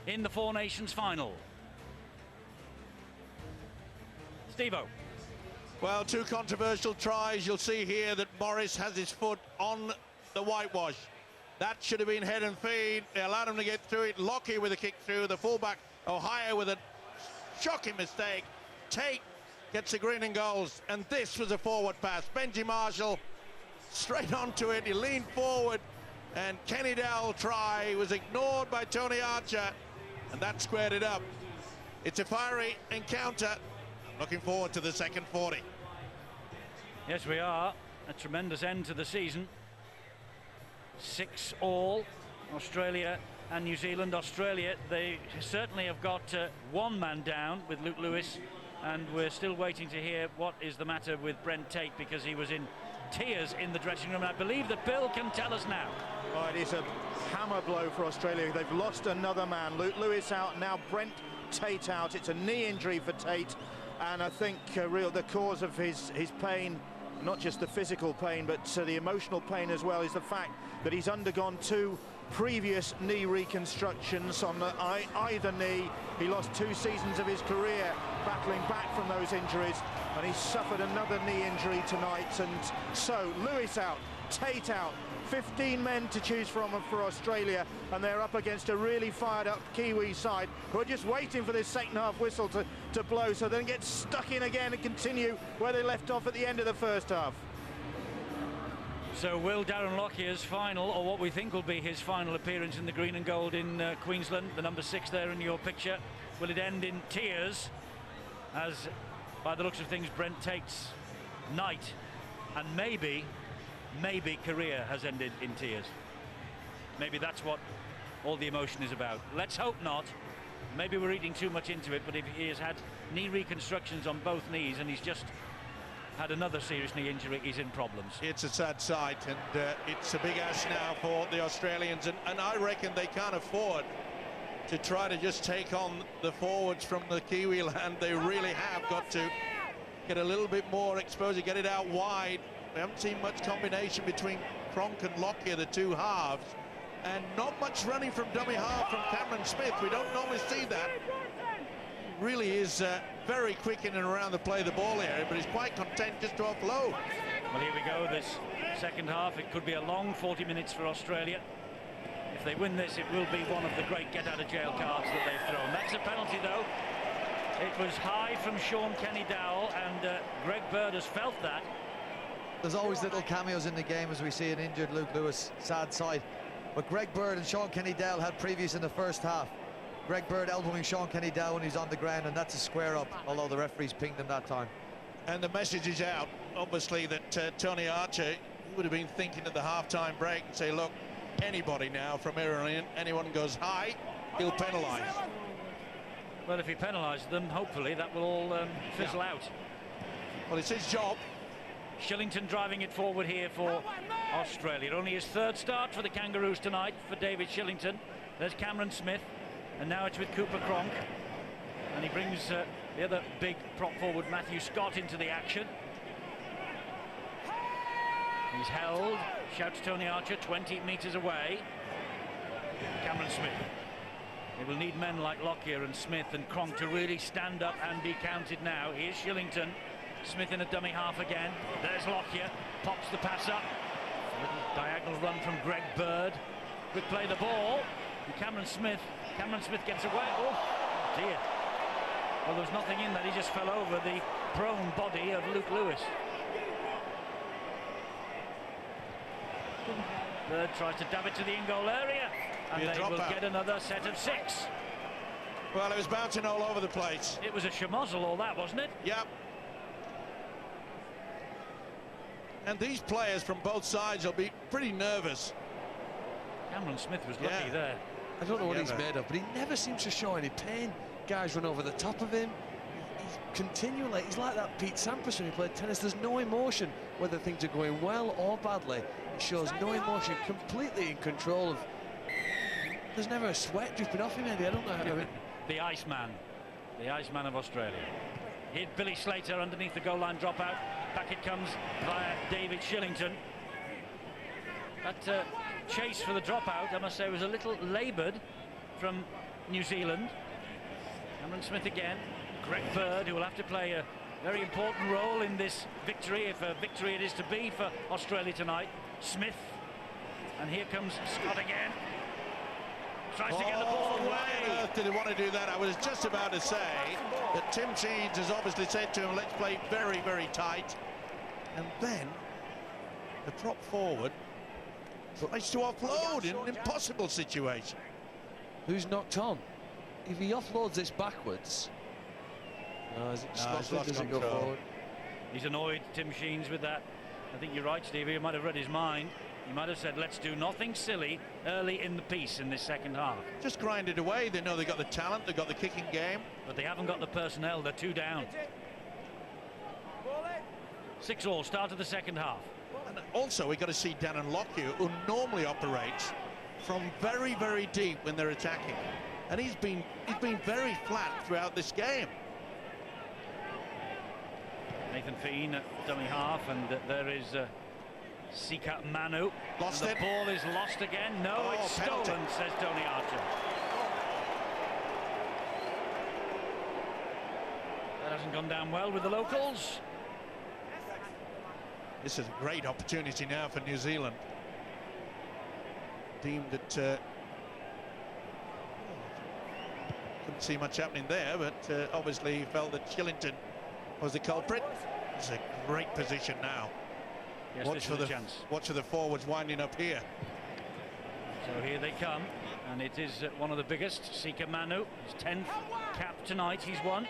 in the Four Nations final. Steve-O. Well, two controversial tries. You'll see here that Morris has his foot on the whitewash. That should have been head and feet. They allowed him to get through it. Lockyer with a kick through. The fullback, Ohio, with a shocking mistake. Tate gets the green and goals. And this was a forward pass. Benji Marshall straight onto it. He leaned forward. And Kenny Dowell try was ignored by Tony Archer. And that squared it up. It's a fiery encounter. Looking forward to the second 40. Yes, we are. A tremendous end to the season. 6-all, Australia and New Zealand. Australia, they certainly have got one man down with Luke Lewis, and we're still waiting to hear what is the matter with Brent Tate, because he was in tears in the dressing room. And I believe that Bill can tell us now. Oh, it is a hammer blow for Australia. They've lost another man. Luke Lewis out, now Brent Tate out. It's a knee injury for Tate. And I think the cause of his pain, not just the physical pain, but the emotional pain as well, is the fact that he's undergone two previous knee reconstructions on either knee. He lost 2 seasons of his career battling back from those injuries, and he's suffered another knee injury tonight. And so Lewis out, Tate out. 15 men to choose from for Australia, and they're up against a really fired up Kiwi side who are just waiting for this second half whistle to blow, so they don't get stuck in again and continue where they left off at the end of the first half. So will Darren Lockyer's final, or what we think will be his final appearance in the green and gold in Queensland, the number 6 there in your picture, will it end in tears, as by the looks of things Brent Tate's night and maybe career has ended in tears? Maybe that's what all the emotion is about. Let's hope not. Maybe we're reading too much into it, but if he has had knee reconstructions on both knees and he's just had another serious knee injury, he's in problems. It's a sad sight, and it's a big ask now for the Australians, and I reckon they can't afford to try to just take on the forwards from the Kiwi land. They really have got to get a little bit more exposure, get it out wide. We haven't seen much combination between Cronk and Lockyer, the two halves, and not much running from dummy half from Cameron Smith. We don't normally see that. He really is very quick in and around the play the ball area, but he's quite content just to offload. Well, here we go, this second half. It could be a long 40 minutes for Australia. If they win this, it will be one of the great get-out-of-jail cards that they've thrown. That's a penalty, though. It was high from Sean Kenny Dowell, and Greg Bird has felt that. There's always little cameos in the game as we see an injured Luke Lewis, sad sight. But Greg Bird and Sean Kenny Dowell had previous in the first half. Greg Bird elbowing Sean Kenny Dowell when he's on the ground, and that's a square up, although the referees pinged him that time. And the message is out, obviously, that Tony Archer would have been thinking at the half-time break and say, look, anybody now from here on in, anyone goes high, he'll penalise. Well, if he penalises them, hopefully that will all fizzle out. Well, it's his job. Shillington driving it forward here for Australia. Only his third start for the Kangaroos tonight for David Shillington. There's Cameron Smith, and now it's with Cooper Cronk. And he brings the other big prop forward, Matthew Scott, into the action. He's held, shouts Tony Archer, 20 metres away. Cameron Smith. They will need men like Lockyer and Smith and Cronk to really stand up and be counted now. Here's Shillington. Smith in a dummy half again. There's Lockyer, pops the pass up. A little diagonal run from Greg Bird. Quick play the ball. And Cameron Smith gets away. Oh dear. Well, there was nothing in that. He just fell over the prone body of Luke Lewis. Bird tries to dab it to the in-goal area, and they will get another set of 6. Well, it was bouncing all over the place. It was a schmozzle, all that, wasn't it? Yep. And these players from both sides will be pretty nervous. Cameron Smith was lucky there. I don't know what he's made of, but he never seems to show any pain. Guys run over the top of him. He's continually, he's like that Pete Sampras when he played tennis. There's no emotion, whether things are going well or badly. He shows no emotion, completely in control of. There's never a sweat dripping off him, Eddie. I don't know how. The Iceman of Australia. Hit Billy Slater underneath the goal line dropout. Back it comes via David Shillington. That chase for the dropout, I must say, was a little laboured from New Zealand. Cameron Smith again. Greg Bird, who will have to play a very important role in this victory, if a victory it is to be for Australia tonight. Smith, and here comes Scott again. Tries to get the ball away. Why on earth did he want to do that? I was just about to say that Tim Sheens has obviously said to him, let's play very, very tight. And then the drop forward tries to offload in an impossible situation. Who's knocked on? If he offloads this backwards, is it just does it go forward? He's annoyed, Tim Sheens, with that. I think you're right, Stevie. He might have read his mind. He might have said, let's do nothing silly early in the piece in this second half. Just grind it away. They know they've got the talent, they've got the kicking game. But they haven't got the personnel. They're 2 down. 6-all, start of the second half. And also, we've got to see Darren Lockyer, who normally operates from very, very deep when they're attacking. And he's been very flat throughout this game. Nathan Feen at dummy half, and there is Sika Manu. Lost and it. The ball is lost again. No, it's penalty. stolen, says Tony Archer. That hasn't gone down well with the locals. This is a great opportunity now for New Zealand. Deemed that couldn't see much happening there, but obviously he felt that Shillington was the culprit. It's a great position now. Yes, Watch for the forwards winding up here. So here they come, and it is one of the biggest. Sika Manu, his 10th cap tonight. He's won.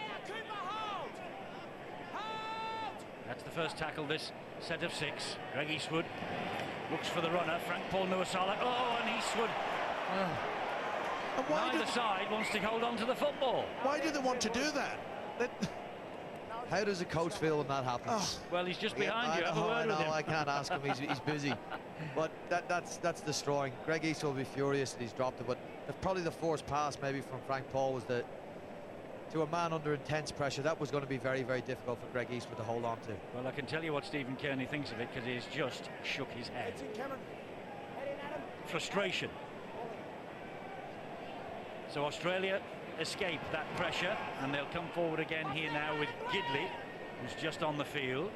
That's the first tackle this set of 6. Greg Eastwood looks for the runner. Frank Paul Nuasala. Oh, and Eastwood. And Neither side wants to hold on to the football. Why do they want to do that? How does a coach feel when that happens? Well, he's just behind you. Have a I word with know, him. I can't ask him. He's busy. But that's destroying. Greg Eastwood will be furious that he's dropped it. But probably the forced pass maybe from Frank Paul was to a man under intense pressure. That was going to be very, very difficult for Greg Eastwood to hold on to. Well, I can tell you what Stephen Kearney thinks of it, because he's just shook his head. Frustration. So Australia escape that pressure, and they'll come forward again here now with Gidley, who's just on the field.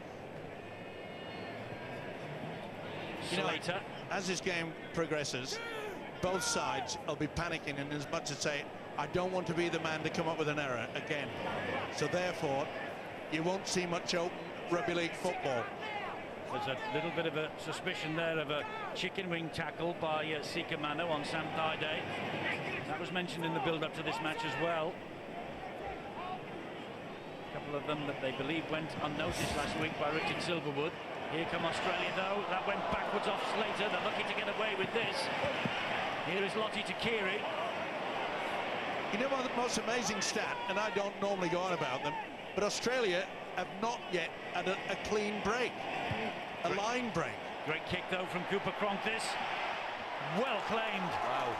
Slater. As this game progresses, both sides will be panicking, and as much as say, I don't want to be the man to come up with an error again. So therefore, you won't see much open rugby league football. There's a little bit of a suspicion there of a chicken wing tackle by Sika Manu on Sam Thaiday. That was mentioned in the build-up to this match as well. A couple of them that they believe went unnoticed last week by Richard Silverwood. Here come Australia, though. That went backwards off Slater. They're lucky to get away with this. Here is Lottie Takiri. You know what the most amazing stat, and I don't normally go on about them, but Australia have not yet had a clean break, a line break. Great kick, though, from Cooper Cronk this. Well claimed. Wow.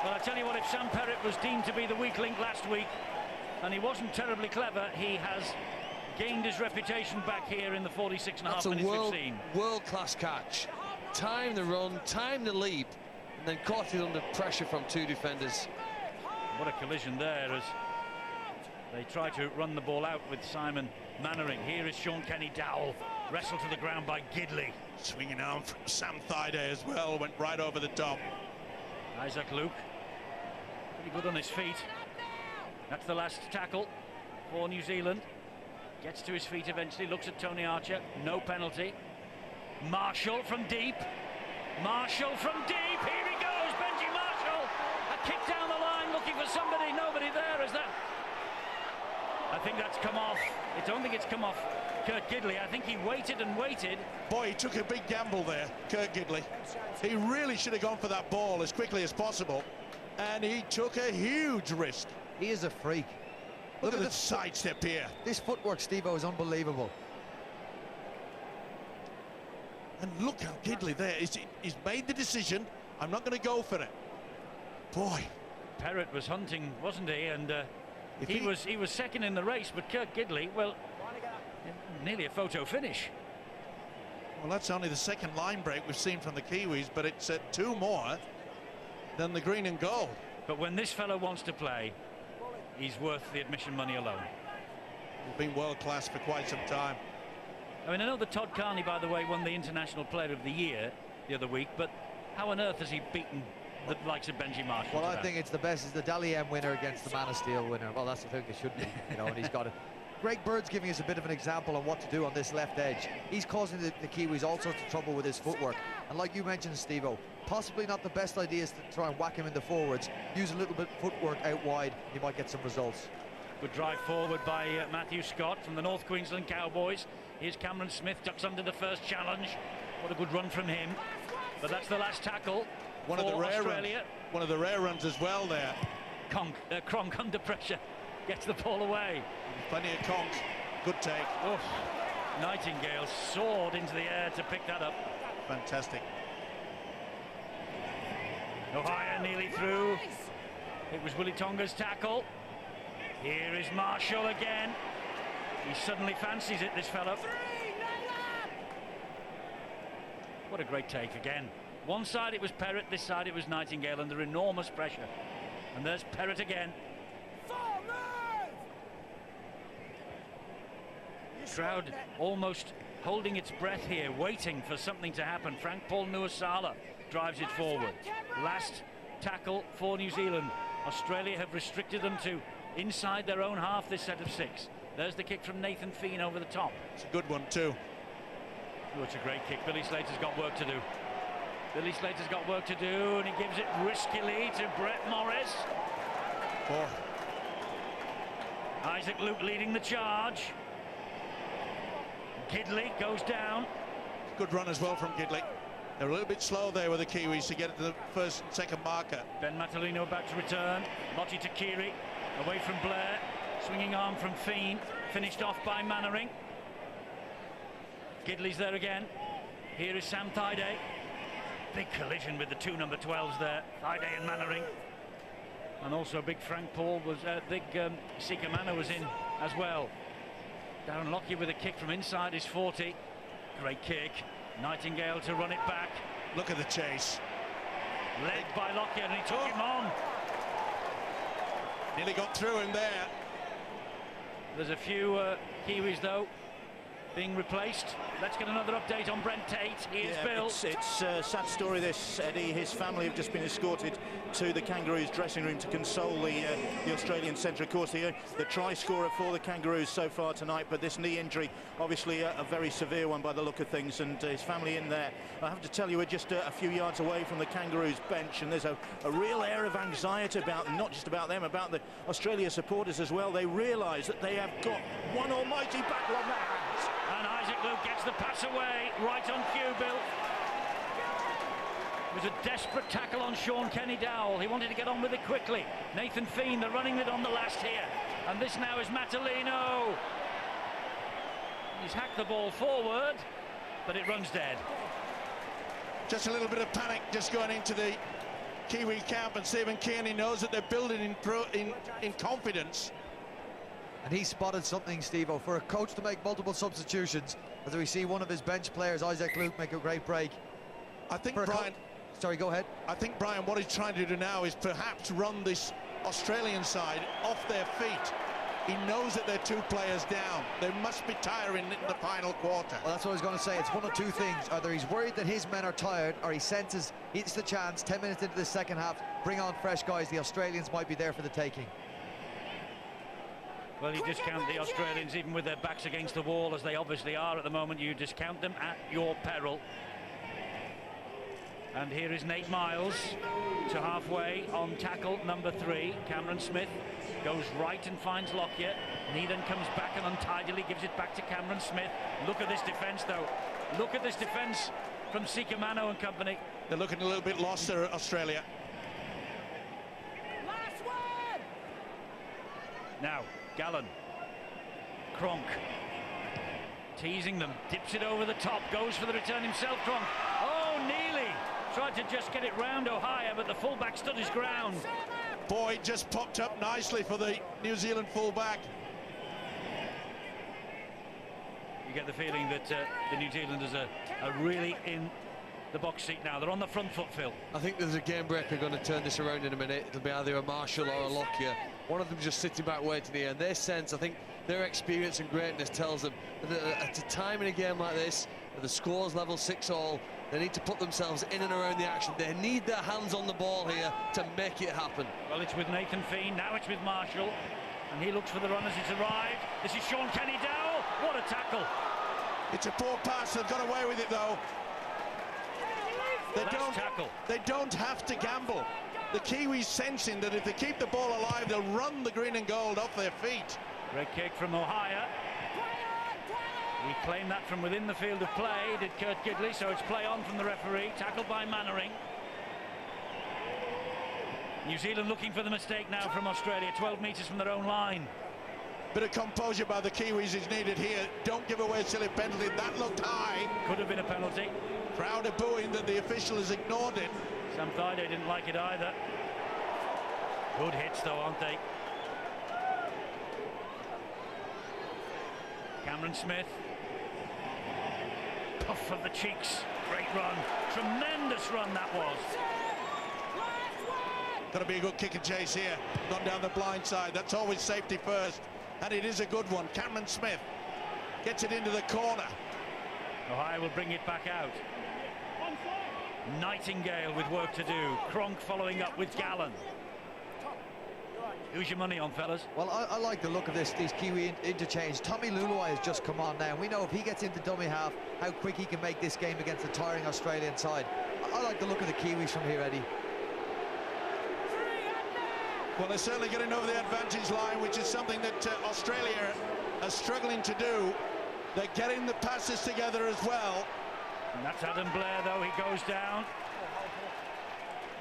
Well, I tell you what, if Sam Perrett was deemed to be the weak link last week, and he wasn't terribly clever, he has gained his reputation back here in the 46.5 minutes we've seen. World-class catch. Time the run, time the leap, and then caught it under pressure from 2 defenders. What a collision there as they try to run the ball out with Simon Mannering. Here is Sean Kenny Dowell, wrestled to the ground by Gidley. Swinging arm from Sam Thaiday as well, went right over the top. Isaac Luke, pretty good on his feet. That's the last tackle for New Zealand. Gets to his feet eventually, looks at Tony Archer, no penalty. Marshall from deep. Marshall from deep, here he goes, Benji Marshall. A kick down the line, looking for somebody, nobody there. Is that? I think that's come off. I don't think it's come off Kurt Gidley. I think he waited and waited. Boy, he took a big gamble there, Kurt Gidley. He really should have gone for that ball as quickly as possible, and he took a huge risk. He is a freak. Look at the sidestep here. This footwork, Steve-O, is unbelievable. And look how Gidley there. He's made the decision. I'm not going to go for it. Boy. Perrett was hunting, wasn't he? And he was second in the race, but Kurt Gidley, well, nearly a photo finish. Well, that's only the second line break we've seen from the Kiwis, but it's 2 more than the green and gold. But when this fellow wants to play, he's worth the admission money alone. He's been world class for quite some time. I mean, I know that Todd Carney, by the way, won the International Player of the Year the other week, but how on earth has he beaten the likes of Benji Marshall? Well, I think it's the best. Is the Dally M winner against the Man of Steel winner. Well, that's the thing it should be, you know, and he's got it. Greg Bird's giving us a bit of an example on what to do on this left edge. He's causing the Kiwis all sorts of trouble with his footwork. And like you mentioned, Steve-O, possibly not the best idea is to try and whack him in the forwards. Use a little bit of footwork out wide. He might get some results. Good drive forward by Matthew Scott from the North Queensland Cowboys. Here's Cameron Smith, ducks under the first challenge. What a good run from him. But that's the last tackle One for of the rare Australia. runs. One of the rare runs as well there. Cronk under pressure. Gets the ball away. Plenty of conks. Good take. Oh, Nightingale soared into the air to pick that up. Fantastic. Ohio nearly through. It was Willie Tonga's tackle. Here is Marshall again. He suddenly fancies it, this fellow. What a great take again. One side it was Perrott, this side it was Nightingale under enormous pressure. And there's Perrott again. Crowd almost holding its breath here, waiting for something to happen. Frank Paul Nuasala drives it forward. Last tackle for New Zealand. Australia have restricted them to inside their own half this set of 6. There's the kick from Nathan Feen over the top. It's a good one too. Oh, it's a great kick. Billy Slater's got work to do. Billy Slater's got work to do, and he gives it riskily to Brett Morris. Oh. Isaac Luke leading the charge. Gidley goes down. Good run as well from Gidley. They're a little bit slow there with the Kiwis to get it to the first and second marker. Ben Matalino about to return. Lote Takiri away from Blair. Swinging arm from Feen. Finished off by Mannering. Gidley's there again. Here is Sam Thaiday. Big collision with the 2 number 12s there. Thaiday and Mannering. And also big Frank Paul was big Sika Mana was in as well. Darren Lockyer with a kick from inside his 40. Great kick. Nightingale to run it back. Look at the chase. Led by Lockyer, and he took him on. Nearly got through him there. There's a few Kiwis though being replaced. Let's get another update on Brent Tate. Here's Bill. It's a sad story this, Eddie. His family have just been escorted to the Kangaroos dressing room to console the Australian centre. Of course, the try scorer for the Kangaroos so far tonight, but this knee injury, obviously a very severe one by the look of things, and his family in there. I have to tell you, we're just a few yards away from the Kangaroos bench, and there's a real air of anxiety about, not just about them, about the Australia supporters as well. They realise that they have got one almighty battle on their hands. And Isaac Luke gets the pass away, right on cue, Bill. It was a desperate tackle on Sean Kenny-Dowell. He wanted to get on with it quickly. Nathan Feen, they're running it on the last here. And this now is Matalino. He's hacked the ball forward, but it runs dead. Just a little bit of panic just going into the Kiwi camp, and Stephen Kearney knows that they're building in confidence. And he spotted something, Steve-O, for a coach to make multiple substitutions, as we see one of his bench players, Isaac Luke, make a great break. I think Brian... Sorry, go ahead. I think, Brian, what he's trying to do now is perhaps run this Australian side off their feet. He knows that they're 2 players down. They must be tiring in the final quarter. Well, that's what I was going to say. It's one of 2 things. Either he's worried that his men are tired, or he senses it's the chance, 10 minutes into the second half, bring on fresh guys. The Australians might be there for the taking. Well, you discount the Australians even with their backs against the wall, as they obviously are at the moment. You discount them at your peril. And here is Nate Miles to halfway on tackle number 3. Cameron Smith goes right and finds Lockyer. And he then comes back and untidily gives it back to Cameron Smith. Look at this defence, though. Look at this defence from Sika Mano and company. They're looking a little bit lost there, Australia. Last one! Now, Gallen. Cronk. Teasing them. Dips it over the top. Goes for the return himself, Cronk. Oh, Neely tried to just get it round Ohio, but the fullback stood his ground. Boyd just popped up nicely for the New Zealand fullback. You get the feeling that the New Zealanders are really in the box seat now. They're on the front foot, Phil. I think there's a game breaker going to turn this around in a minute. It'll be either a Marshall or a Lockyer. One of them just sitting back waiting here, and their sense, I think their experience and greatness tells them that at a time in a game like this, the score's level 6-all, they need to put themselves in and around the action. They need their hands on the ball here to make it happen. Well, it's with Nathan Feen, now it's with Marshall, and he looks for the run as it's arrived. This is Sean Kenny-Dowell. What a tackle. It's a poor pass. They've got away with it, though. They don't have to gamble. The Kiwis sensing that if they keep the ball alive, they'll run the green and gold off their feet. Great kick from Ohio. He claimed that from within the field of play, did Kurt Gidley, so it's play on from the referee. Tackled by Mannering. New Zealand looking for the mistake now from Australia, 12 metres from their own line. Bit of composure by the Kiwis is needed here. Don't give away a silly penalty. That looked high. Could have been a penalty. Crowd are booing that the official has ignored it. Sam Thaiday didn't like it either. Good hits though, aren't they? Cameron Smith. Puff of the cheeks. Great run. Tremendous run that was. Got to be a good kick and chase here. Gone down the blind side. That's always safety first. And it is a good one. Cameron Smith gets it into the corner. Ohio will bring it back out. Nightingale with work to do. Cronk following up with Gallen. Who's your money on, fellas? Well, I like the look of these Kiwi interchange. Tommy Luluai has just come on now, and we know if he gets into dummy half, how quick he can make this game against a tiring Australian side. I like the look of the Kiwis from here, Eddie. Well, they're certainly getting over the advantage line, which is something that Australia are struggling to do. They're getting the passes together as well. And that's Adam Blair, though. He goes down.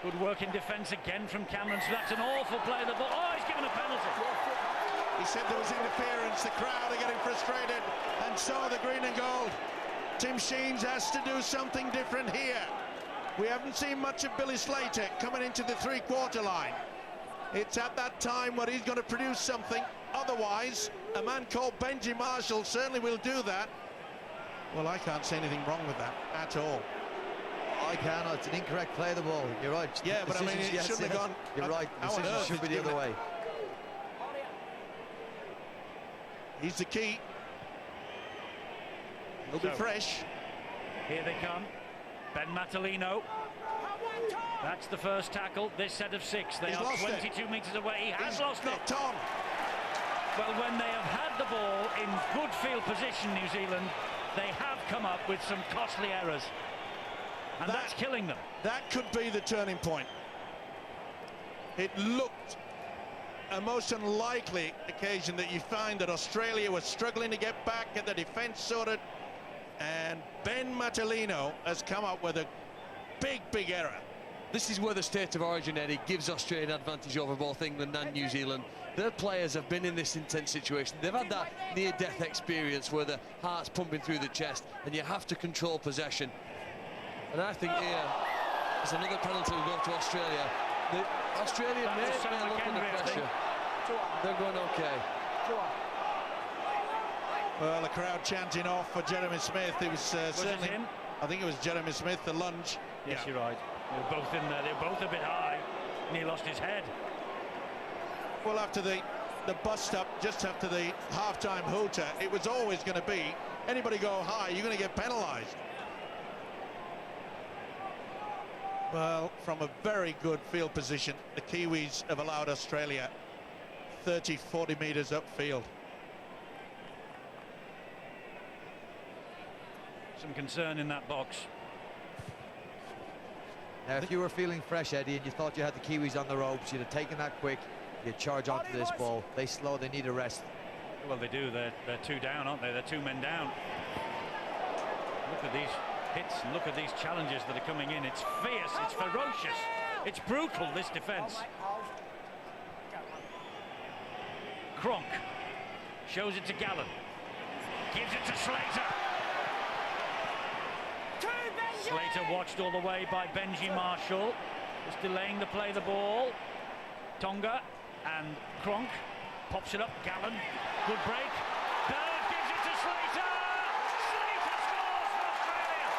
Good work in defence again from Cameron. So that's an awful play. The ball. Oh, he's given a penalty. He said there was interference. The crowd are getting frustrated, and so are the green and gold. Tim Sheens has to do something different here. We haven't seen much of Billy Slater coming into the three-quarter line. It's at that time where he's going to produce something. Otherwise, a man called Benji Marshall certainly will do that. Well, I can't see anything wrong with that at all. I cannot. It's an incorrect play of the ball. You're right. Yeah, but I mean, it shouldn't have gone. You're right. The decision should be the other way. He's the key. He'll be fresh. Here they come. Ben Matalino. That's the first tackle. This set of 6. They are 22 metres away. He has lost it. Tom. Well, when they have had the ball in good field position, New Zealand, they have come up with some costly errors. And that's killing them. That could be the turning point. It looked a most unlikely occasion that you find that Australia was struggling to get back, get the defence sorted, and Ben Matalino has come up with a big error. This is where the state of origin, Eddie, gives Australia an advantage over both England and New Zealand. Their players have been in this intense situation. They've had that near-death experience where the heart's pumping through the chest and you have to control possession. And I think here is another penalty will go to Australia. The Australian may look under pressure. They're going okay. Well, the crowd chanting off for Jeremy Smith. It was certainly him? I think it was Jeremy Smith, the lunge. Yes, you're right. They were both in there. They were both a bit high. And he lost his head. Well, after the bust-up, just after the half-time hooter, it was always going to be, anybody go high, you're going to get penalised. Well, from a very good field position, the Kiwis have allowed Australia 30, 40 metres upfield. Some concern in that box. Now, if you were feeling fresh, Eddie, and you thought you had the Kiwis on the ropes, you'd have taken that quick, you'd charge onto this ball. They slow, they need a rest. Well, they do. They're 2 down, aren't they? They're 2 men down. Look at these hits and look at these challenges that are coming in. It's fierce, it's ferocious, it's brutal, this defence. Cronk shows it to Gallen, gives it to Slater. Slater watched all the way by Benji Marshall, just delaying the play of the ball. Tonga and Cronk pops it up. Gallen, good break. Bird gives it to Slater. Slater scores for Australia.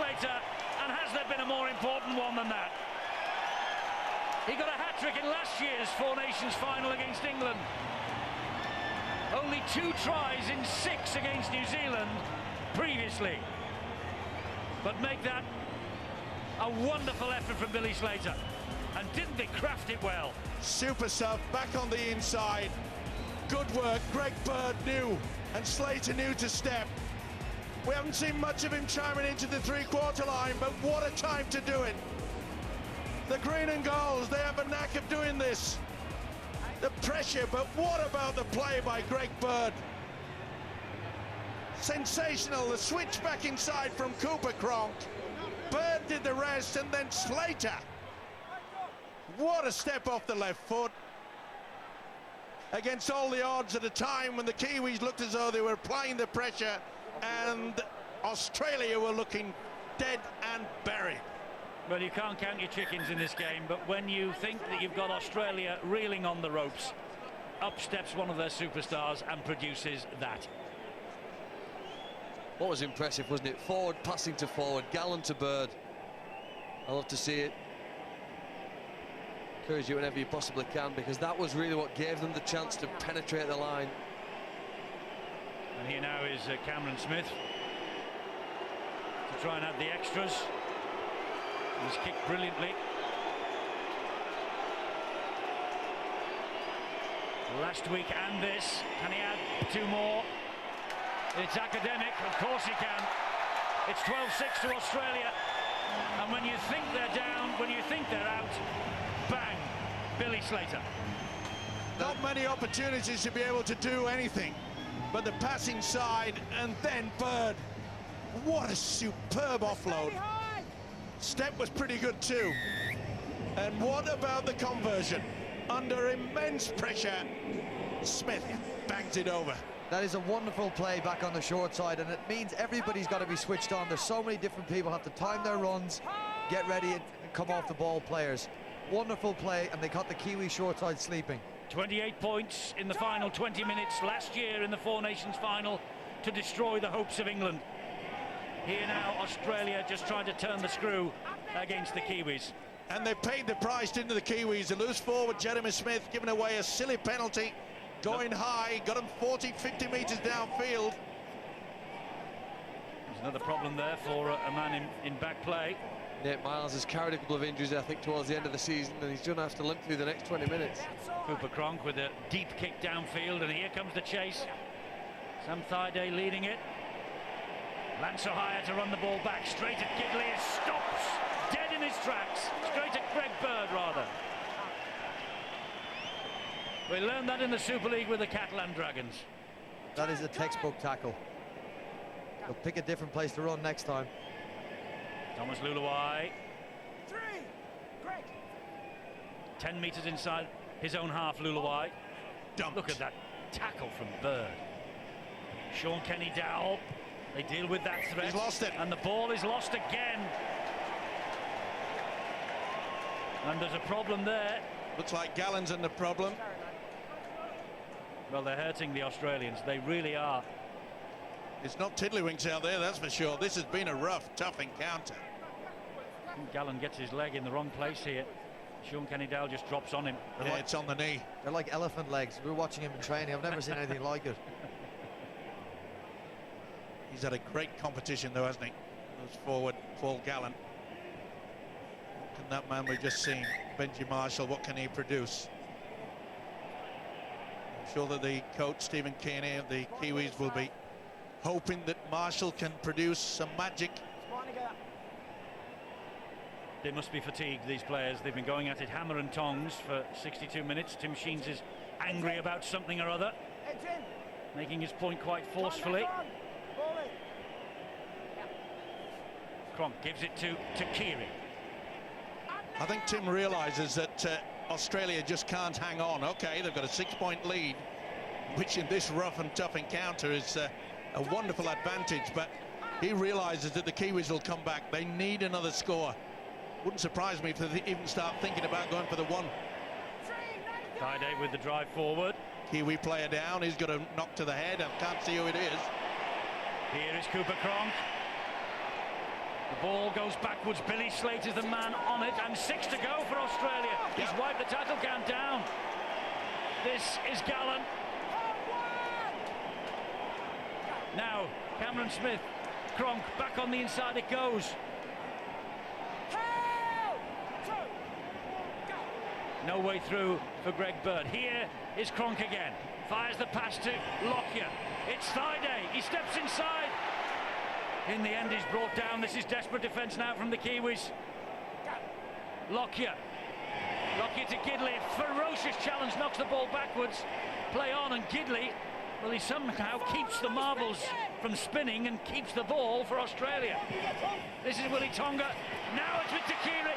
Slater, and has there been a more important one than that? He got a hat-trick in last year's Four Nations final against England. Only 2 tries in 6 against New Zealand previously. But make that a wonderful effort from Billy Slater. And didn't they craft it well? Super stuff, back on the inside. Good work, Greg Bird knew, and Slater knew to step. We haven't seen much of him chiming into the three-quarter line, but what a time to do it. The green and golds, they have a knack of doing this. The pressure, but what about the play by Greg Bird? Sensational, the switch back inside from Cooper Cronk. Bird did the rest, and then Slater. What a step off the left foot. Against all the odds at a time when the Kiwis looked as though they were applying the pressure and Australia were looking dead and buried. Well, you can't count your chickens in this game, but when you think that you've got Australia reeling on the ropes, up steps one of their superstars and produces that. What was impressive, wasn't it? Forward, passing to forward, Gallen to Bird. I love to see it. Encourage you whenever you possibly can, because that was really what gave them the chance to penetrate the line. And here now is Cameron Smith to try and add the extras. He's kicked brilliantly. Last week and this. Can he add 2 more? It's academic. Of course he can. It's 12-6 to Australia. And when you think they're down, when you think they're out, bang, Billy Slater. Not many opportunities to be able to do anything, but the passing side, and then Bird. What a superb offload. Step was pretty good too. And what about the conversion? Under immense pressure, Smith bangs it over. That is a wonderful play back on the short side, and it means everybody's got to be switched on. There's so many different people have to time their runs, get ready and come off the ball players. Wonderful play, and they caught the Kiwi short side sleeping. 28 points in the final 20 minutes last year in the Four Nations final to destroy the hopes of England. Here now, Australia just trying to turn the screw against the Kiwis. And they paid the price, didn't the Kiwis? The loose forward, Jeremy Smith, giving away a silly penalty, going high, got him 40, 50 metres downfield. There's another problem there for a man in back play. Nate Miles has carried a couple of injuries, I think, towards the end of the season, and he's going to have to limp through the next 20 minutes. Cooper Cronk with a deep kick downfield, and here comes the chase. Sam Thaiday leading it. Lance O'Hire to run the ball back, straight at Gidley. It stops, dead in his tracks. Straight at Greg Bird, rather. We learned that in the Super League with the Catalan Dragons. That is a textbook tackle. They'll pick a different place to run next time. Thomas Luluai. 3, Greg. 10 metres inside his own half, Luluai. Dumped. Look at that tackle from Bird. Sean Kenny-Dowell. They deal with that threat. He's lost it. And the ball is lost again. And there's a problem there. Looks like Gallen's in the problem. Well, they're hurting the Australians. They really are. It's not Tiddlywinks out there, that's for sure. This has been a rough, tough encounter. I think Gallen gets his leg in the wrong place here. Sean Kenny-Dowell just drops on him. Yeah, it's on the knee. They're like elephant legs. We're watching him in training. I've never seen anything like it. He's had a great competition though, hasn't he? Goes forward, Paul Gallen. What can that man we've just seen, Benji Marshall, what can he produce? I'm sure that the coach, Stephen Kearney, of the Kiwis will be hoping that Marshall can produce some magic. They must be fatigued, these players. They've been going at it hammer and tongs for 62 minutes. Tim Sheens is angry about something or other, making his point quite forcefully. Cronk gives it to Keary. I think Tim realises that Australia just can't hang on. Okay, they've got a 6-point lead, which in this rough and tough encounter is a wonderful advantage, but he realises that the Kiwis will come back. They need another score. Wouldn't surprise me if they even start thinking about going for the one. Thaiday with the drive forward. Kiwi player down, he's got a knock to the head. I can't see who it is. Here is Cooper Cronk. The ball goes backwards. Billy Slater's the man on it, and 6 to go for Australia. He's wiped the tackle count down. This is Gallen. Now, Cameron Smith, Cronk, back on the inside it goes. No way through for Greg Bird. Here is Cronk again. Fires the pass to Lockyer. It's Thaiday. He steps inside. In the end, he's brought down. This is desperate defence now from the Kiwis. Lockyer. Lockyer to Gidley. Ferocious challenge, knocks the ball backwards. Play on, and Gidley, well, he somehow keeps the marbles from spinning and keeps the ball for Australia. This is Willie Tonga. Now it's with Takiri.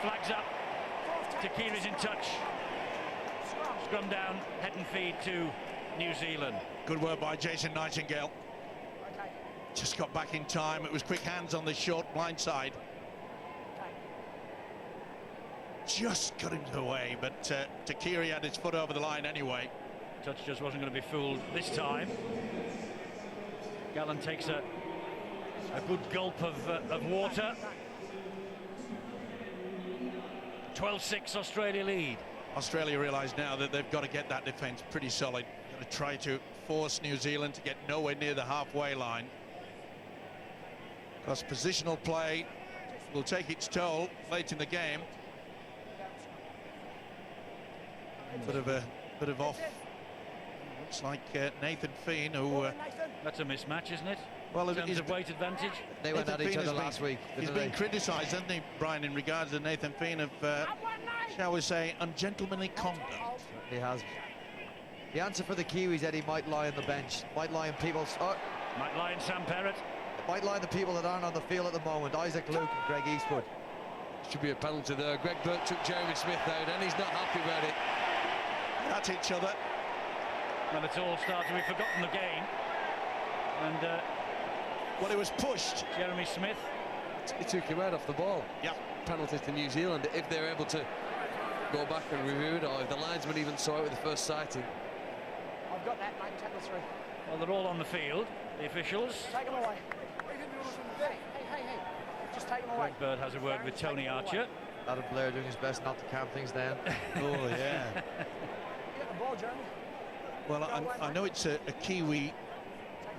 Flags up. Takiri's in touch. Scrum down, head and feed to New Zealand. Good work by Jason Nightingale. Just got back in time. It was quick hands on the short blind side. Just got him away, but Takiri had his foot over the line anyway. Touch just wasn't going to be fooled this time. Gallen takes a good gulp of water. 12-6 Australia lead. Australia realise now that they've got to get that defence pretty solid. Got to try to force New Zealand to get nowhere near the halfway line. Because positional play will take its toll late in the game. Bit of off. Looks like Nathan Feen, who... That's a mismatch, isn't it? Well, in terms of weight advantage. They went at each other last week. He's been criticised, hasn't he, Brian, in regards to Nathan Feen of, shall we say, ungentlemanly conduct. He has. The answer for the Kiwis, Eddie, might lie on the bench. Might lie in people's... Might lie in Sam Perrott. Might lie in the people that aren't on the field at the moment. Isaac Luke and Greg Eastwood. Should be a penalty there. Greg Bird took Jeremy Smith out, and he's not happy about it. At each other. Well, it's all started. We've forgotten the game. And... well, it was pushed. Jeremy Smith. He took him out off the ball. Yeah. Penalty to New Zealand if they're able to go back and review it, or if the linesman even saw it with the first sighting. I've got that, mate. Tackle 3. Well, they're all on the field, the officials. Take them away. Hey. Just take them away. Greg Bird has a word with Tony Archer. Adam Blair doing his best not to calm things down. Oh, yeah. You got the ball, Jeremy. Well, I know it's a Kiwi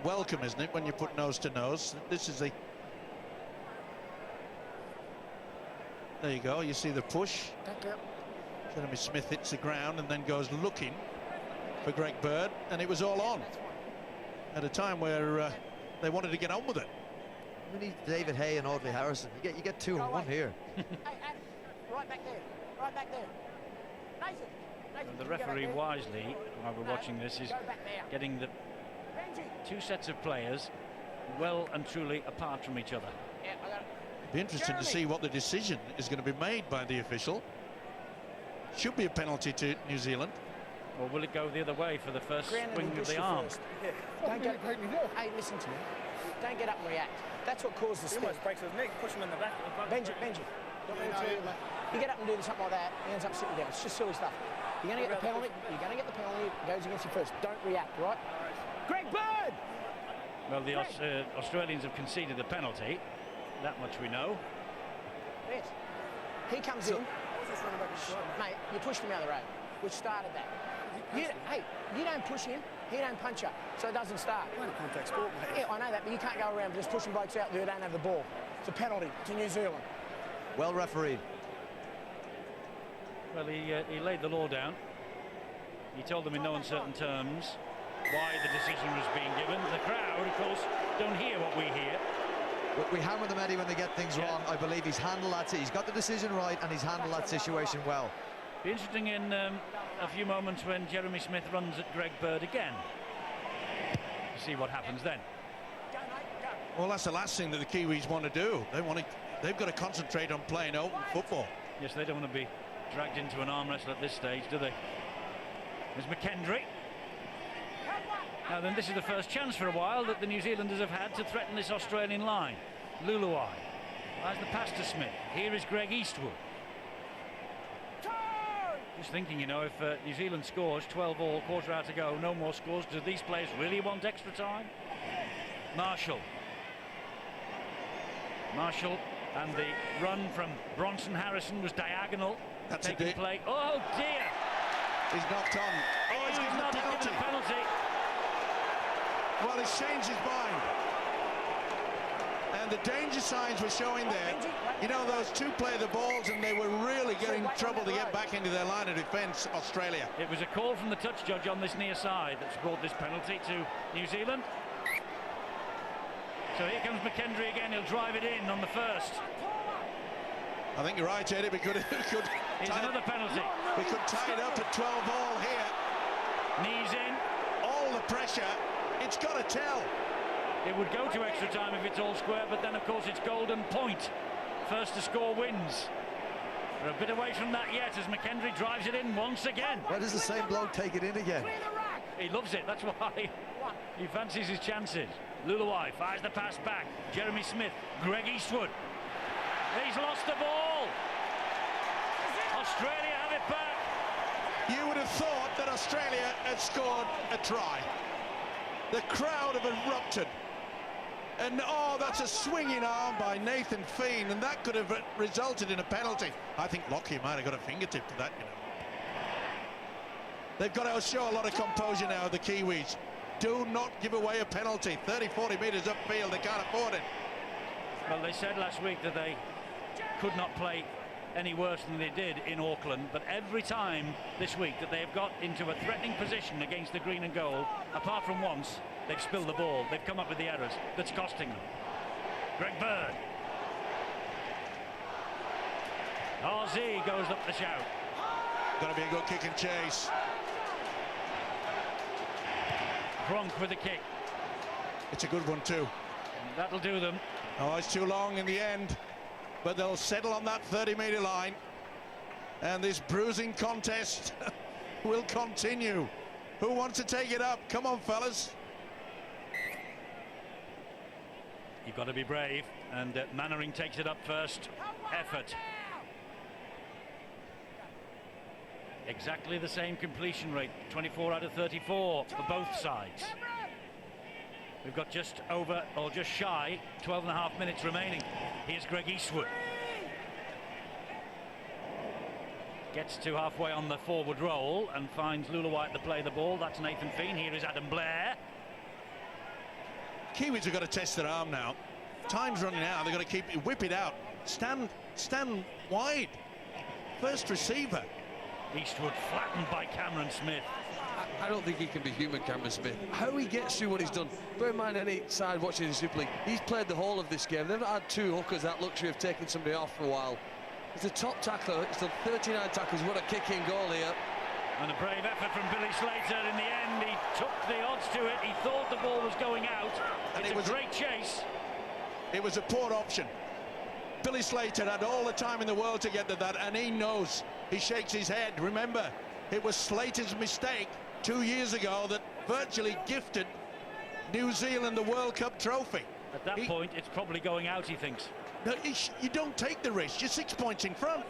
welcome, isn't it, when you put nose to nose. This is a... There you go, you see the push. Jeremy Smith hits the ground and then goes looking for Greg Bird, and it was all on at a time where they wanted to get on with it. We need David Hay and Audley Harrison. You get 2 and 1 here. Hey, right back there. Right back there. Nathan. And the referee wisely, while we're watching this, is getting the 2 sets of players well and truly apart from each other. Yeah, I got it. Be interesting to see what the decision is going to be made by the official. Should be a penalty to New Zealand. Or will it go the other way for the first swing of the arm? Yeah. Don't get, hey, listen to me. Don't get up and react. That's what caused the spin. He almost breaks his neck, push him in the back. Benji. You get up and do something like that, he ends up sitting down. It's just silly stuff. You're going to get the penalty. You're going to get the penalty. It goes against you first. Don't react, right? Greg Bird! Well, the Australians have conceded the penalty. That much we know. Yes. He comes in. Mate, you pushed him out of the road, which started that. You don't push him, he don't punch you, so it doesn't start. Contact sport, mate. Yeah, I know that, but you can't go around just pushing blokes out there who don't have the ball. It's a penalty to New Zealand. Well refereed. Well, he laid the law down. He told them in no uncertain terms why the decision was being given. The crowd, of course, don't hear what we hear. We hammer them, Eddie, when they get things wrong. I believe he's handled that. He's got the decision right, and he's handled that situation well. Be interesting in a few moments when Jeremy Smith runs at Greg Bird again. See what happens then. Well, that's the last thing that the Kiwis want to do. They've got to concentrate on playing open football. Yes, they don't want to be dragged into an arm wrestle at this stage, do they? There's McKendry. Now then, this is the first chance for a while that the New Zealanders have had to threaten this Australian line. Luluai has the pass to Smith. Here is Greg Eastwood. Just thinking, you know, if New Zealand scores 12 all, quarter hour to go, no more scores, do these players really want extra time? Marshall. Marshall, and the run from Bronson Harrison was diagonal. That's taking a play. Oh dear! He's knocked on. Oh, he's given not a penalty. given a penalty. Well, he's changed his mind. And the danger signs were showing there. You know, those two play the balls and they were really getting trouble to get back into their line of defence, Australia. It was a call from the touch judge on this near side that's brought this penalty to New Zealand. So here comes McKendry again. He'll drive it in on the first. I think you're right, Eddie. Here's another penalty. We could tie it up at 12-all here. Knees in. All the pressure. It's got to tell. It would go to extra time if it's all square, but then of course it's golden point. First to score wins. We're a bit away from that yet as McKendry drives it in once again. Why does the same bloke take it in again? He loves it, that's why. He fancies his chances. Luluai fires the pass back. Jeremy Smith, Greg Eastwood. He's lost the ball. Australia have it back. You would have thought that Australia had scored a try. The crowd have erupted. And oh, that's a swinging arm by Nathan Feen, and that could have resulted in a penalty. I think Lockyer might have got a fingertip to that, you know. They've got to show a lot of composure now, the Kiwis. Do not give away a penalty. 30-40 metres upfield, they can't afford it. Well, they said last week that they could not play any worse than they did in Auckland, but every time this week that they have got into a threatening position against the green and gold, apart from once, they've spilled the ball. They've come up with the errors. That's costing them. Greg Bird. RZ goes up the shout. Going to be a good kick and chase. Cronk with the kick. It's a good one too. That'll do them. Oh, it's too long in the end, but they'll settle on that 30-metre line, and this bruising contest will continue. Who wants to take it up? Come on, fellas. You've got to be brave, and Mannering takes it up first. Effort. Exactly the same completion rate, 24 out of 34 for both sides. We've got just over, or just shy, 12.5 minutes remaining. Here's Greg Eastwood. Gets to halfway on the forward roll and finds Luluai to play the ball. That's Nathan Feen. Here is Adam Blair. Kiwis have got to test their arm now. Time's running out. They've got to keep it, whip it out. Stand wide. First receiver. Eastwood flattened by Cameron Smith. I don't think he can be human, Cameron Smith. How he gets through what he's done. Bear in mind, any side watching the Super League, he's played the whole of this game. They've not had two hookers that luxury of taking somebody off for a while. He's a top tackler. He's done 39 tackles. What a kicking goal here. And a brave effort from Billy Slater. In the end, he took the odds to it. He thought the ball was going out. And it was a great chase. It was a poor option. Billy Slater had all the time in the world to get to that, and he knows. He shakes his head. Remember, it was Slater's mistake 2 years ago that virtually gifted New Zealand the World Cup trophy. At that point, it's probably going out, he thinks. No, you don't take the risk. You're 6 points in front.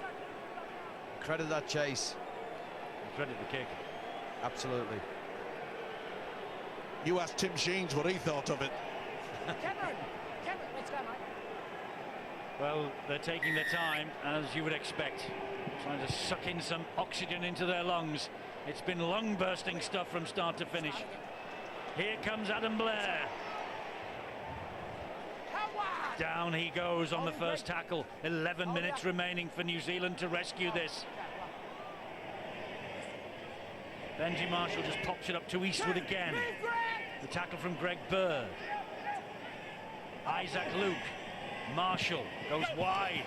Credit that chase. Credit the kick. Absolutely. You asked Tim Sheens what he thought of it. Cameron, let's go, mate. Well, they're taking their time, as you would expect. Trying to suck in some oxygen into their lungs. It's been lung-bursting stuff from start to finish. Here comes Adam Blair. Down he goes on the first tackle. 11 minutes remaining for New Zealand to rescue this. Benji Marshall just pops it up to Eastwood again. The tackle from Greg Bird. Isaac Luke. Marshall goes wide.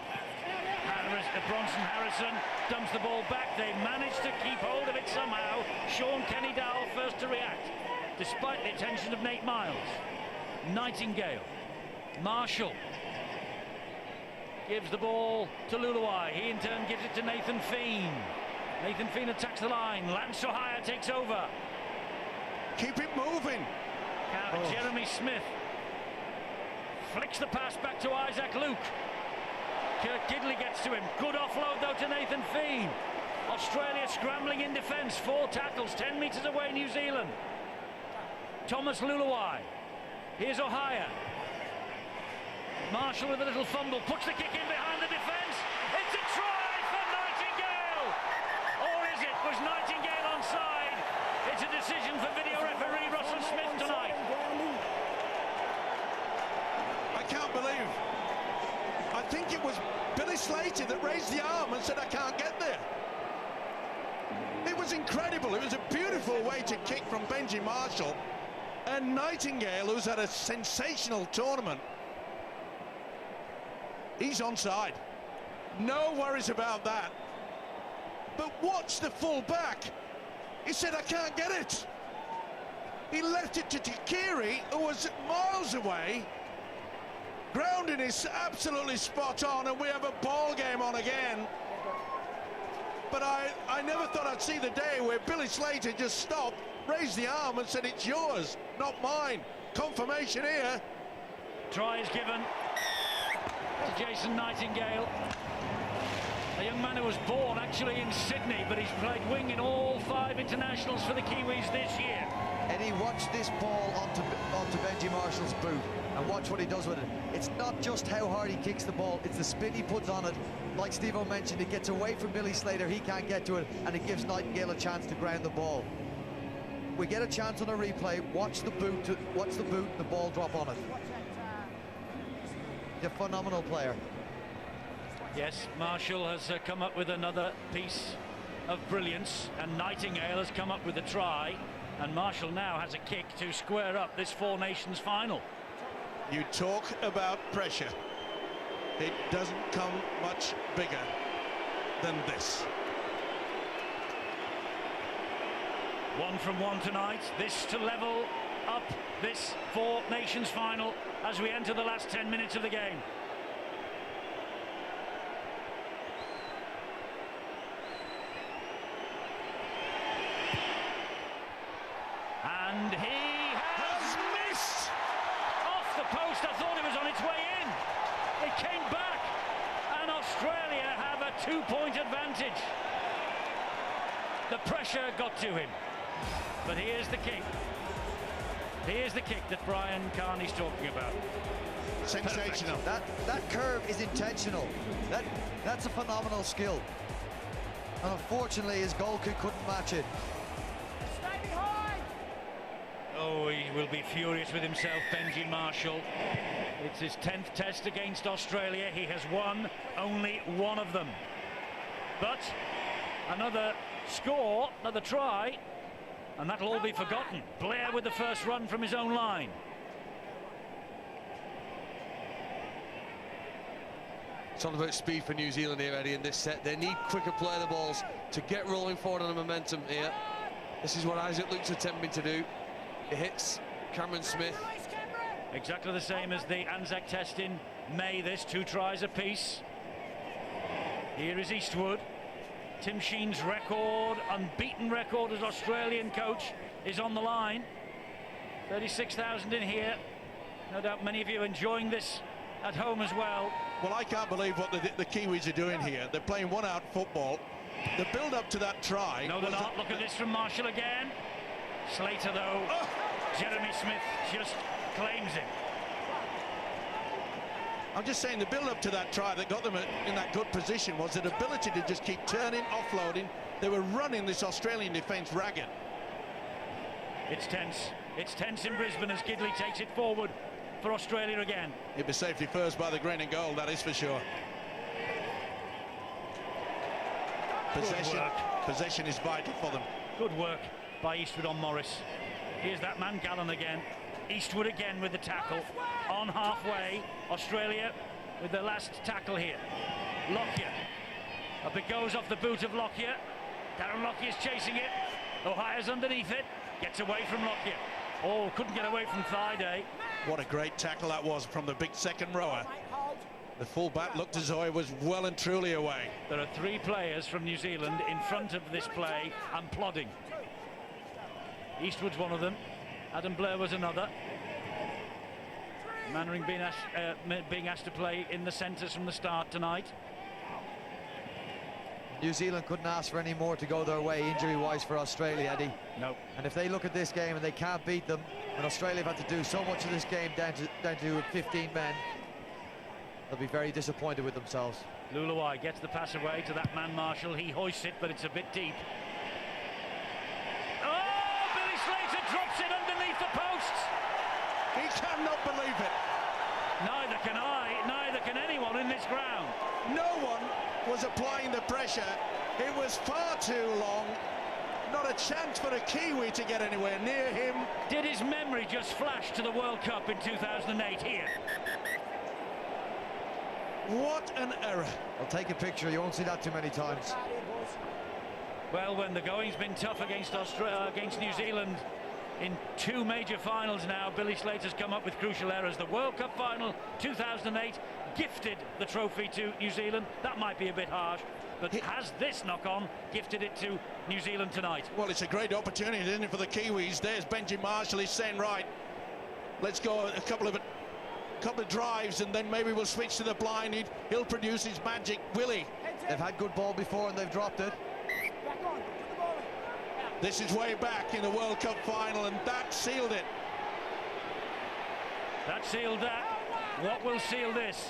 Bronson Harrison dumps the ball back. They managed to keep hold of it somehow. Sean Kenny-Dowell first to react, despite the attention of Nate Miles. Nightingale. Marshall gives the ball to Luluai. He in turn gives it to Nathan Feen. Nathan Feen attacks the line. Lance Sohaia takes over. Keep it moving. Jeremy Smith flicks the pass back to Isaac Luke. Kirk Gidley gets to him. Good offload though to Nathan Feen. Australia scrambling in defence. 4 tackles, 10 metres away New Zealand. Thomas Luluai. Here's Ohio. Marshall with a little fumble, puts the kick in behind the defence. It's a try for Nightingale! Or is it? Was Nightingale onside? It's a decision for video referee Russell Smith tonight. I can't believe. I think it was Billy Slater that raised the arm and said, I can't get there. It was incredible. It was a beautiful way to kick from Benji Marshall. And Nightingale, who's had a sensational tournament, he's onside. No worries about that. But watch the full back. He said, I can't get it. He left it to Takiri, who was miles away. Grounding is absolutely spot on, and we have a ball game on again. But I never thought I'd see the day where Billy Slater just stopped, raised the arm and said, it's yours, not mine. Confirmation here. Try is given to Jason Nightingale. A young man who was born actually in Sydney, but he's played wing in all 5 internationals for the Kiwis this year. Eddie, watch this ball onto Benji Marshall's boot and watch what he does with it. It's not just how hard he kicks the ball, it's the spin he puts on it. Like Steve-O mentioned, it gets away from Billy Slater, he can't get to it, and it gives Nightingale a chance to ground the ball. We get a chance on a replay, watch the boot, the ball drop on it. He's a phenomenal player. Yes, Marshall has come up with another piece of brilliance, and Nightingale has come up with a try, and Marshall now has a kick to square up this Four Nations final. You talk about pressure. It doesn't come much bigger than this. 1 from 1 tonight. This to level up this Four Nations final as we enter the last 10 minutes of the game. And he has missed off the post. I thought it was on its way in. It came back, and Australia have a 2-point advantage. The pressure got to him, but here's the kick. Here's the kick that Brian Carney's talking about. Sensational. That curve is intentional. That's a phenomenal skill. And unfortunately, his goal kick couldn't match it. Stay behind! Oh, he will be furious with himself, Benji Marshall. It's his 10th test against Australia. He has won only one of them. But another score, another try, and that'll all be forgotten. Blair with the first run from his own line. It's all about speed for New Zealand here, Eddie, in this set. They need quicker play of the balls to get rolling forward on the momentum here. This is what Isaac Luke's attempting to do. It hits Cameron Smith. Exactly the same as the Anzac test in May, this 2 tries apiece. Here is Eastwood. Tim Sheen's record, unbeaten record as Australian coach, is on the line. 36,000 in here. No doubt many of you enjoying this at home as well. Well, I can't believe what the Kiwis are doing here. They're playing one-out football. The build-up to that try... No, they're not. Look at this from Marshall again. Slater, though. Oh. Jeremy Smith just claims him. I'm just saying the build-up to that try that got them in that good position was their ability to just keep turning, offloading. They were running this Australian defence ragged. It's tense. It's tense in Brisbane as Gidley takes it forward for Australia again. It'll be safety first by the green and gold, that is for sure. Possession is vital for them. Good work by Eastwood on Morris. Here's that man Gallen again. Eastwood again with the tackle on halfway. Australia with the last tackle here. Lockyer. Up it goes off the boot of Lockyer. Darren Lockyer's chasing it. O'Hire's underneath it. Gets away from Lockyer. Oh, couldn't get away from Thaiday. What a great tackle that was from the big second rower. The fullback looked as though he was well and truly away. There are 3 players from New Zealand in front of this play and plodding. Eastwood's one of them. Adam Blair was another. Mannering being asked to play in the centres from the start tonight. New Zealand couldn't ask for any more to go their way injury-wise for Australia, Eddie. No. And if they look at this game and they can't beat them, and Australia have had to do so much of this game down to 15 men, they'll be very disappointed with themselves. Luluai gets the pass away to that man Marshall. He hoists it, but it's a bit deep. Oh, Billy Slater drops it underneath the posts. He cannot believe it. Neither can I, neither can anyone in this ground. No one was applying the pressure. It was far too long. Not a chance for a Kiwi to get anywhere near him. Did his memory just flash to the World Cup in 2008 here? What an error. I'll take a picture. You won't see that too many times. Well, when the going's been tough against New Zealand in 2 major finals now, Billy Slater's come up with crucial errors. The World Cup final 2008 gifted the trophy to New Zealand. That might be a bit harsh, but has this knock-on gifted it to New Zealand tonight? Well, it's a great opportunity, isn't it, for the Kiwis? There's Benji Marshall. He's saying, right, let's go a couple of drives and then maybe we'll switch to the blind. He'll produce his magic. Willie. They've had good ball before and they've dropped it. This is way back in the World Cup final, and that sealed it. That sealed that. What will seal this?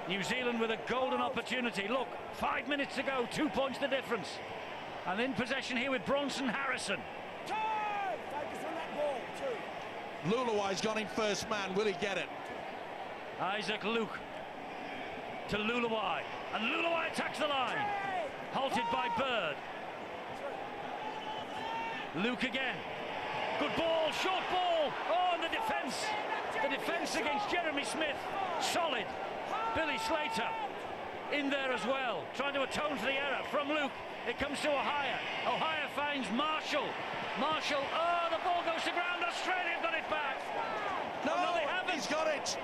New Zealand with a golden opportunity. Look, 5 minutes to go, 2 points the difference. And in possession here with Bronson Harrison. Luluai's gone in first man. Will he get it? Isaac Luke to Luluai. And Luluai attacks the line. Halted by Bird. Luke again. Good ball, short ball. Oh, and the defence. The defence against Jeremy Smith. Solid. Billy Slater in there as well, trying to atone for the error from Luke. It comes to Ohio. Ohio finds Marshall. Marshall, oh, the ball goes to ground. Australia got it back. No, they haven't. He's got it.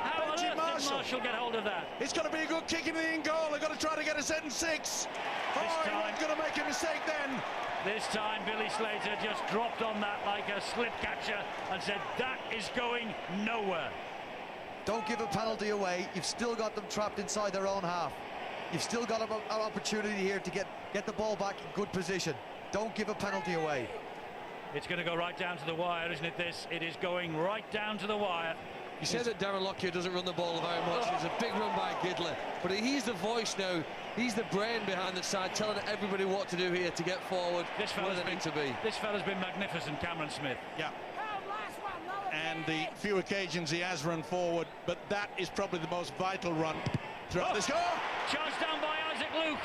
How on earth did Marshall get hold of that? It's going to be a good kick in the in goal. They've got to try to get a set and 6. Oh, he wasn't going to make a mistake then. This time Billy Slater just dropped on that like a slip catcher and said that is going nowhere. Don't give a penalty away. You've still got them trapped inside their own half. You've still got an opportunity here to get the ball back in good position. Don't give a penalty away. It's going to go right down to the wire, isn't it, this? It is going right down to the wire. You said that Darren Lockyer doesn't run the ball very much. It's a big run by Gidley, but he's the voice now. He's the brain behind the side, telling everybody what to do here to get forward where they need to be. This fella's been magnificent, Cameron Smith. Yeah. And the few occasions he has run forward, but that is probably the most vital run throughout this goal. Charged down by Isaac Luke.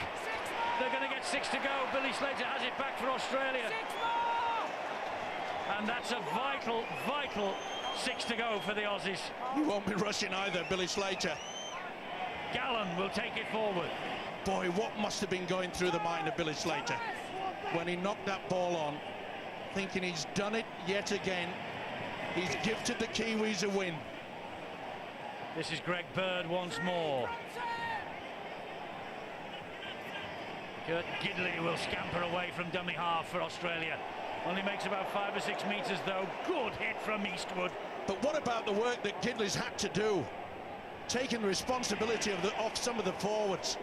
They're going to get 6 to go. Billy Slater has it back for Australia. And that's a vital, vital 6 to go for the Aussies. He won't be rushing either, Billy Slater. Gallen will take it forward. Boy, what must have been going through the mind of Billy Slater when he knocked that ball on, thinking he's done it yet again. He's gifted the Kiwis a win. This is Greg Bird once more. Kurt Gidley will scamper away from dummy half for Australia. Only makes about 5 or 6 metres though. Good hit from Eastwood. But what about the work that Gidley's had to do? Taking the responsibility of some of the forwards.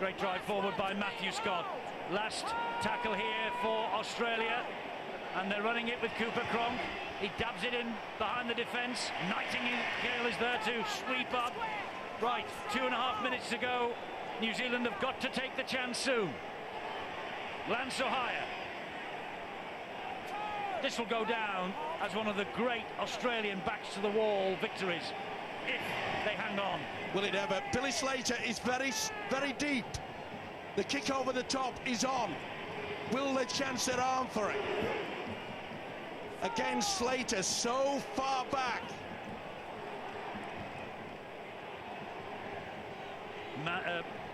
Great drive forward by Matthew Scott. Last tackle here for Australia. And they're running it with Cooper Cronk. He dabs it in behind the defence. Nightingale is there to sweep up. Right, 2.5 minutes to go. New Zealand have got to take the chance soon. Lance Ohio. This will go down as one of the great Australian backs to the wall victories, if they hang on. Will it ever? Billy Slater is very, very deep. The kick over the top is on. Will they chance their arm for it? Again, Slater so far back.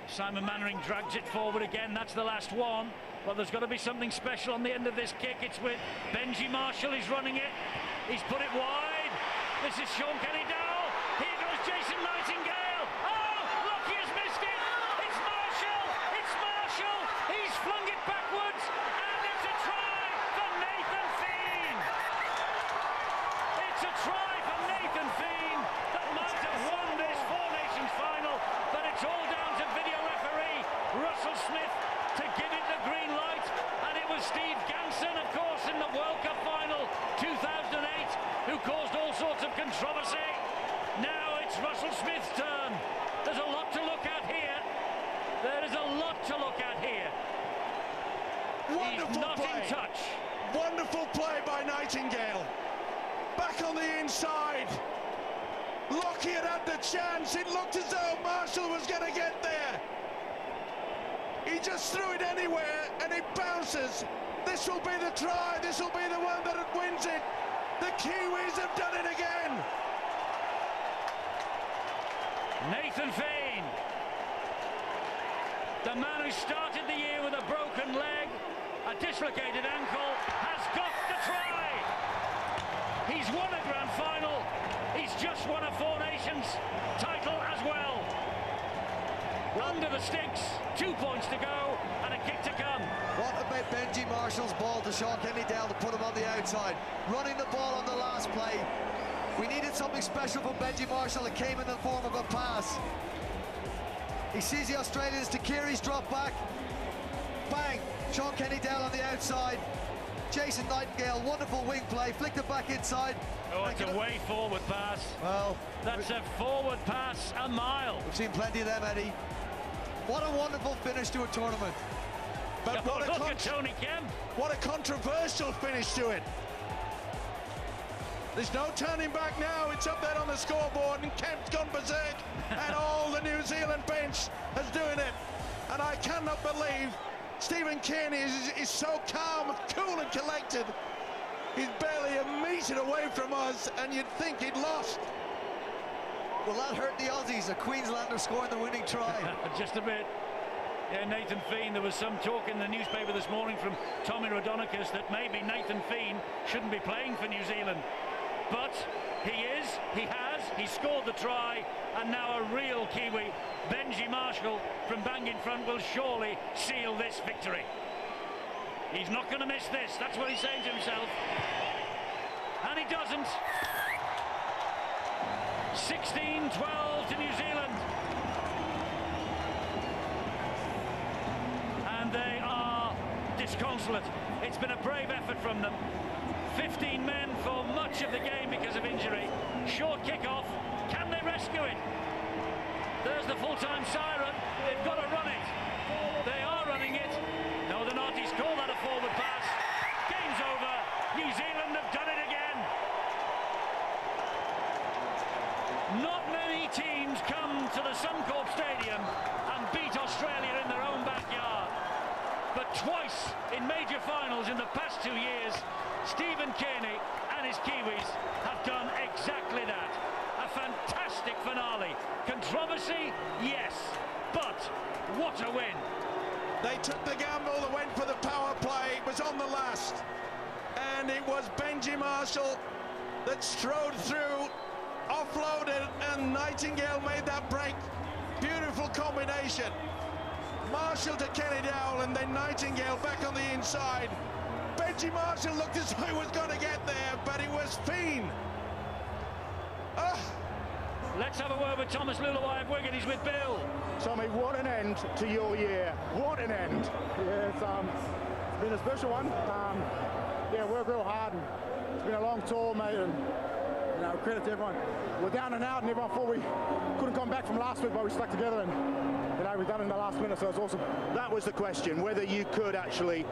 Simon Mannering drags it forward again. That's the last one. Well, there's got to be something special on the end of this kick. It's with Benji Marshall. He's running it. He's put it wide. This is Sean Kenny-Dowell. Here goes Jason Nightingale. Oh, Lockyer has missed it. It's Marshall. It's Marshall. He's flung it backwards. And it's a try for Nathan Fien. It's a try for Nathan Fien that might have won this Four Nations final. But it's all down to video referee Russell Smith to give it the green light. And it was Steve Ganson, of course, in the World Cup final 2008, who caused all sorts of controversy. Now it's Russell Smith's turn. There's a lot to look at here. There is a lot to look at here. Wonderful He's not play. in touch. Wonderful play by Nightingale. Back on the inside. Lockyer had the chance. It looked as though Marshall was going to get there. He just threw it anywhere and it bounces. This will be the try. This will be the one that wins it. The Kiwis have done it again. Nathan Fane, the man who started the year with a broken leg, a dislocated ankle, has got the try. He's won a grand final. He's just won a Four Nations title as well. Under the sticks, 2 points to go and a kick to come. What about Benji Marshall's ball to Sean Kenny-Dowell to put him on the outside? Running the ball on the last play. We needed something special from Benji Marshall. It came in the form of a pass. He sees the Australians, Takiri's drop back. Bang! Sean Kenny-Dowell on the outside. Jason Nightingale, wonderful wing play, flicked it back inside. Oh, it's a way forward pass. Well, that's a forward pass a mile. We've seen plenty of them, Eddie. What a wonderful finish to a tournament. But look at Tony Kemp. What a controversial finish to it. There's no turning back now. It's up there on the scoreboard and Kemp's gone berserk and all the New Zealand bench is doing it. And I cannot believe Stephen Kearney is so calm, cool and collected. He's barely a metre away from us and you'd think he'd lost. Will that hurt the Aussies? A Queenslander scoring the winning try. Just a bit. Yeah, Nathan Fine, there was some talk in the newspaper this morning from Tommy Raudonikis that maybe Nathan Fine shouldn't be playing for New Zealand. But he scored the try, and now a real Kiwi, Benji Marshall from bang in front, will surely seal this victory. He's not going to miss this, that's what he's saying to himself. And he doesn't. 16-12 to New Zealand. And they are disconsolate. It's been a brave effort from them. 15 men for much of the game because of injury. Short kick-off. Can they rescue it? There's the full-time siren. They've got to run it. They are running it. No, they're not. He's called that a forward pass. Game's over. New Zealand have done it again. Not many teams come to the Suncorp Stadium and beat Australia in their own backyard. But twice in major finals in the past 2 years, Stephen Kearney and his Kiwis have done exactly that. A fantastic finale. Controversy, yes, but what a win. They took the gamble that went for the power play. It was on the last. And it was Benji Marshall that strode through, offloaded, and Nightingale made that break. Beautiful combination. Marshall to Kenny-Dowell and then Nightingale back on the inside. Benji Marshall looked as though he was going to get there, but it was Fine. Let's have a word with Thomas Luluai of Wigan. He's with Bill. Tommy, what an end to your year. What an end. Yeah, it's been a special one. Yeah, worked real hard. And it's been a long tour, mate. And you know, credit to everyone. We're down and out, and everyone thought we couldn't come back from last week, but we stuck together, and you know, we've done it in the last minute, so it's awesome. That was the question, whether you could actually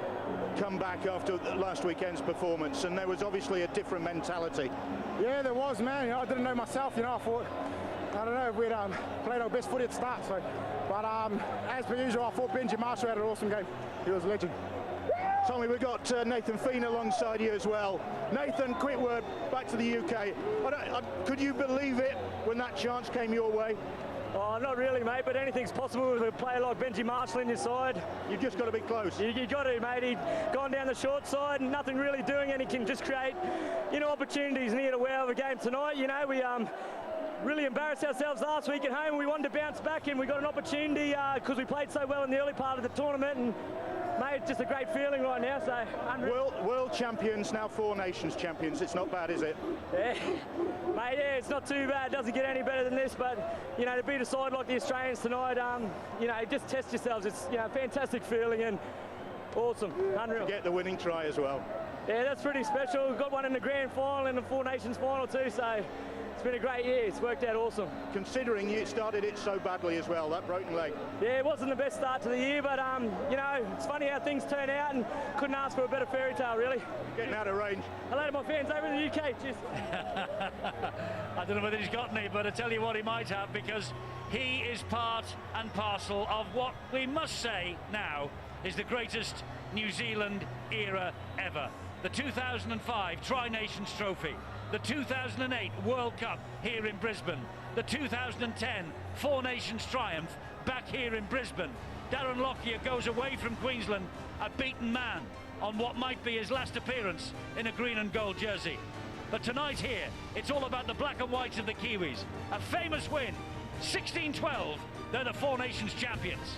come back after last weekend's performance, and there was obviously a different mentality. Yeah, there was, man. You know, I didn't know myself. You know, I thought, I don't know if we'd played our best footy at the start. So, but as per usual, I thought Benji Marshall had an awesome game. He was a legend. Tommy, we've got Nathan Fine alongside you as well. Nathan, quick word back to the UK. Could you believe it when that chance came your way? Oh, not really, mate, but anything's possible with a player like Benji Marshall in your side. You've just got to be close. You got to, mate. He'd gone down the short side and nothing really doing, and he can just create, you know, opportunities near the wow of a game tonight. You know, we really embarrassed ourselves last week at home. We wanted to bounce back, and we got an opportunity because we played so well in the early part of the tournament, and mate, it's just a great feeling right now. So world champions, now Four Nations champions. It's not bad, is it? Yeah, mate. Yeah, it's not too bad. It doesn't get any better than this. But you know, to beat a side like the Australians tonight, you know, just test yourselves. It's, you know, a fantastic feeling and awesome, unreal. To get the winning try as well. Yeah, that's pretty special. We've got one in the grand final and the Four Nations final too. So It's been a great year. It's worked out awesome. Considering you started it so badly as well, that broken leg. Yeah, it wasn't the best start to the year, but you know, it's funny how things turn out, and couldn't ask for a better fairy tale, really. Getting out of range. Hello to my fans over in the UK. Cheers. I don't know whether he's got any, but I tell you what, he might have, because he is part and parcel of what we must say now is the greatest New Zealand era ever. The 2005 Tri-Nations Trophy, the 2008 World Cup here in Brisbane, the 2010 Four Nations triumph back here in Brisbane. Darren Lockyer goes away from Queensland a beaten man on what might be his last appearance in a green and gold jersey. But tonight here, it's all about the black and whites of the Kiwis. A famous win, 16-12, they're the Four Nations champions.